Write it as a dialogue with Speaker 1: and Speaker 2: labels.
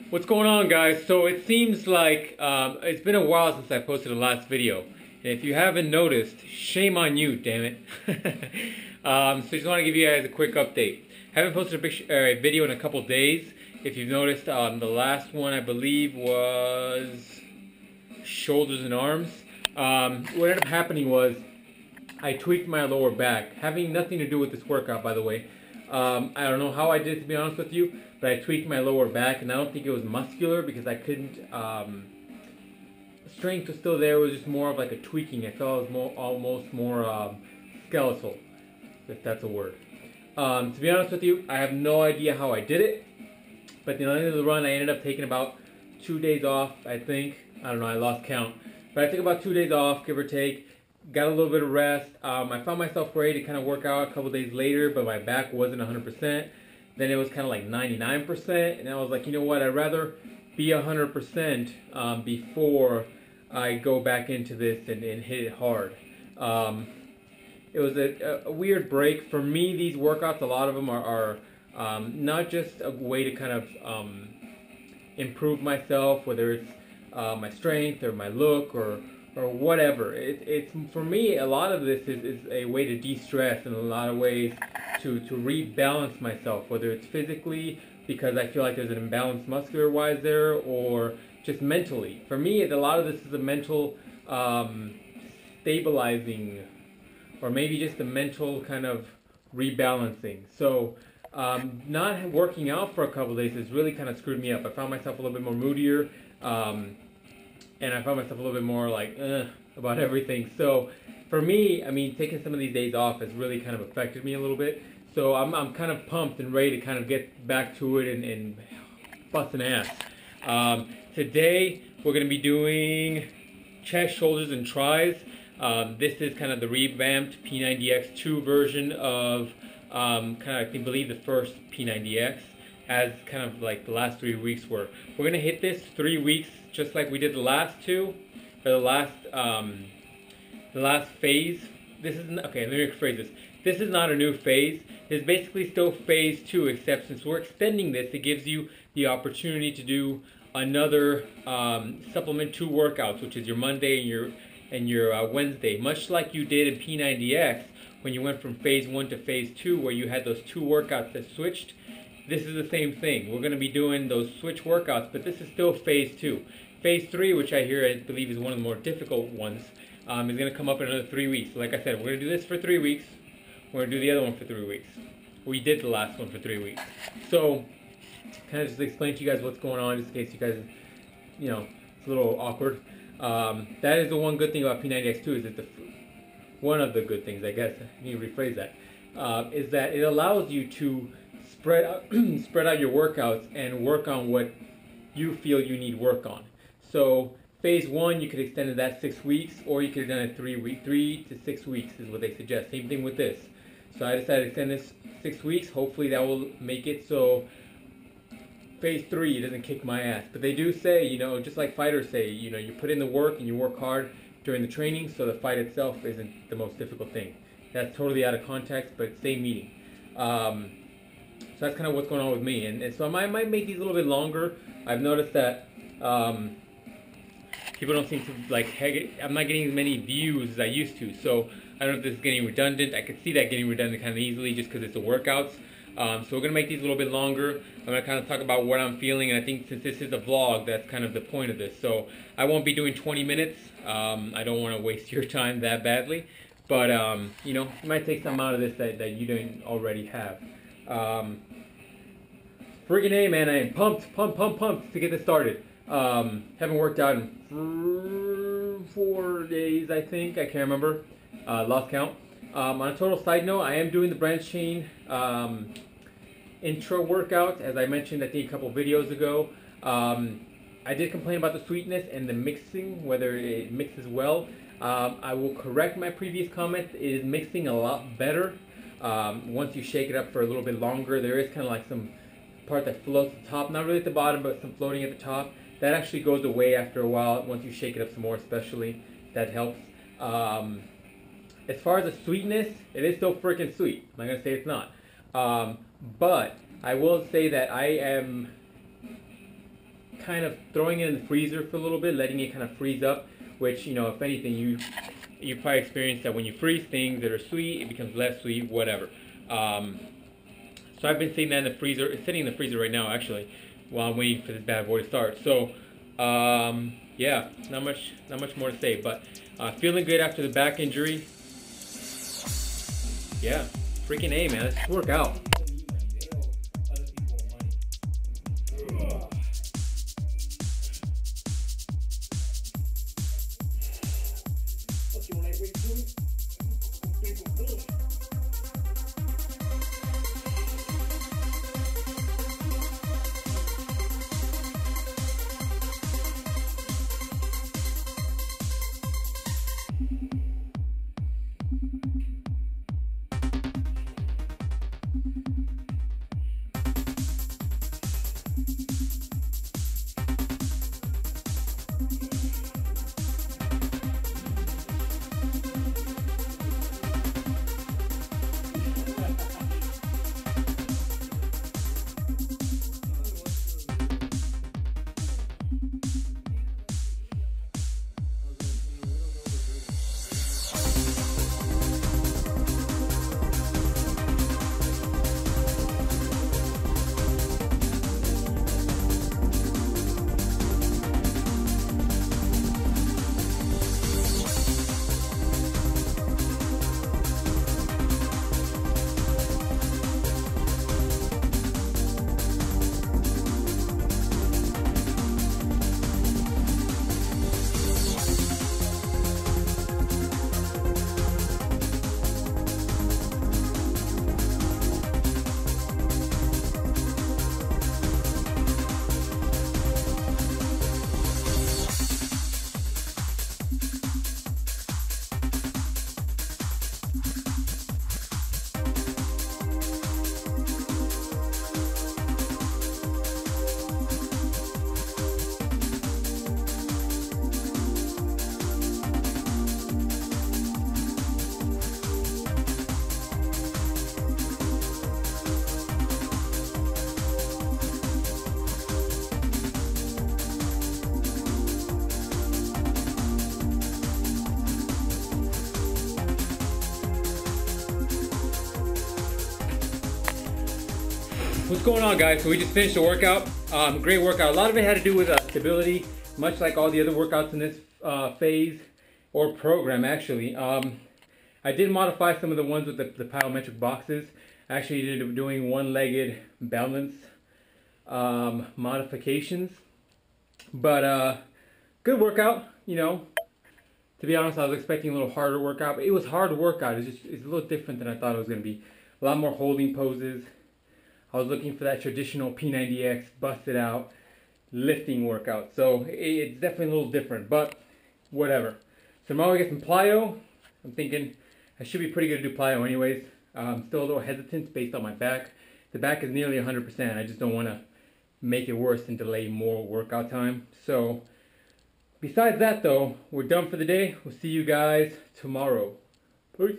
Speaker 1: What's going on, guys? So it seems like it's been a while since I posted the last video. And if you haven't noticed, shame on you, damn it. So just want to give you guys a quick update. Haven't posted a video in a couple days. If you've noticed, the last one I believe was shoulders and arms. What ended up happening was I tweaked my lower back, having nothing to do with this workout, by the way. I don't know how I did it, to be honest with you, but I tweaked my lower back, and I don't think it was muscular because I couldn't. Strength was still there. It was just more of like a tweaking. I felt it was almost more skeletal, if that's a word. To be honest with you, I have no idea how I did it, but at the end of the run, I ended up taking about 2 days off. I think, I don't know, I lost count, but I took about 2 days off, give or take. Got a little bit of rest. I found myself ready to kind of work out a couple days later, but my back wasn't 100%. Then it was kind of like 99%, and I was like, you know what? I'd rather be 100% before I go back into this and hit it hard. It was a weird break. For me, these workouts, a lot of them are not just a way to kind of improve myself, whether it's my strength or my look or whatever. It's for me, a lot of this is a way to de-stress in a lot of ways, to rebalance myself, whether it's physically because I feel like there's an imbalance muscular wise there, or just mentally. For me, a lot of this is a mental stabilizing, or maybe just a mental kind of rebalancing. So not working out for a couple of days has really kind of screwed me up. I found myself a little bit more moodier. And I found myself a little bit more like about everything. So for me, I mean, taking some of these days off has really kind of affected me a little bit. So I'm kind of pumped and ready to kind of get back to it and bust an ass. Today we're going to be doing chest, shoulders, and tries. This is kind of the revamped P90X2 version of kind of, I believe, the first P90X, as kind of like the last 3 weeks were. We're going to hit this 3 weeks just like we did the last two, or the last phase. This is okay. Let me rephrase this. This is not a new phase. It's basically still phase 2, except since we're extending this, it gives you the opportunity to do another supplement 2 workouts, which is your Monday and your Wednesday, much like you did in P90X when you went from phase 1 to phase 2, where you had those 2 workouts that switched. This is the same thing. We're going to be doing those switch workouts, but this is still phase 2. Phase 3, which I believe is one of the more difficult ones, is going to come up in another 3 weeks. Like I said, we're going to do this for 3 weeks. We're going to do the other one for 3 weeks. We did the last one for 3 weeks. So, kind of just explain to you guys what's going on, just in case you guys, you know, it's a little awkward. That is the one good thing about P90X2, is that one of the good things, I guess, I need to rephrase that, is that it allows you to spread out your workouts and work on what you feel you need work on. So phase 1, you could extend that 6 weeks, or you could have done it 3 to 6 weeks is what they suggest. Same thing with this. So I decided to extend this 6 weeks. Hopefully that will make it so phase 3 doesn't kick my ass. But they do say, you know, just like fighters say, you know, you put in the work and you work hard during the training, so the fight itself isn't the most difficult thing. That's totally out of context, but same meaning. So that's kind of what's going on with me, and so I might make these a little bit longer. I've noticed that people don't seem to like. I'm not getting as many views as I used to, so I don't know if this is getting redundant. I could see that getting redundant kind of easily just because it's the workouts. So we're gonna make these a little bit longer. I'm gonna kind of talk about what I'm feeling, and I think since this is a vlog, that's kind of the point of this. So I won't be doing 20 minutes. I don't want to waste your time that badly, but you know, you might take some out of this that you didn't already have. Friggin' A, man, I am pumped to get this started. Haven't worked out in 4 days, I think. I can't remember. Lost count. On a total side note, I am doing the branch chain intro workout, as I mentioned, I think a couple videos ago. I did complain about the sweetness and the mixing, whether it mixes well. I will correct my previous comment. It is mixing a lot better. Once you shake it up for a little bit longer, there is kind of like some part that floats at the top, not really at the bottom, but some floating at the top. That actually goes away after a while once you shake it up some more, especially. That helps. As far as the sweetness, it is still freaking sweet. I'm not going to say it's not. But I will say that I am kind of throwing it in the freezer for a little bit, letting it kind of freeze up, which, you know, if anything, you probably experienced that when you freeze things that are sweet, it becomes less sweet, whatever. So I've been sitting that in the freezer. It's sitting in the freezer right now, actually, while I'm waiting for this bad boy to start. So, yeah, not much more to say, but feeling good after the back injury. Yeah, freaking A, man. Let's work out. What's going on, guys? So we just finished the workout. Great workout. A lot of it had to do with stability, much like all the other workouts in this phase or program, actually. I did modify some of the ones with the plyometric boxes. I actually ended up doing one-legged balance modifications. But good workout, you know. To be honest, I was expecting a little harder workout, but it was hard workout. It's a little different than I thought it was going to be. A lot more holding poses. I was looking for that traditional P90X busted out lifting workout. So it's definitely a little different, but whatever. So tomorrow we get some plyo. I'm thinking I should be pretty good to do plyo anyways. I'm still a little hesitant based on my back. The back is nearly 100%. I just don't want to make it worse and delay more workout time. So besides that though, we're done for the day. We'll see you guys tomorrow. Peace.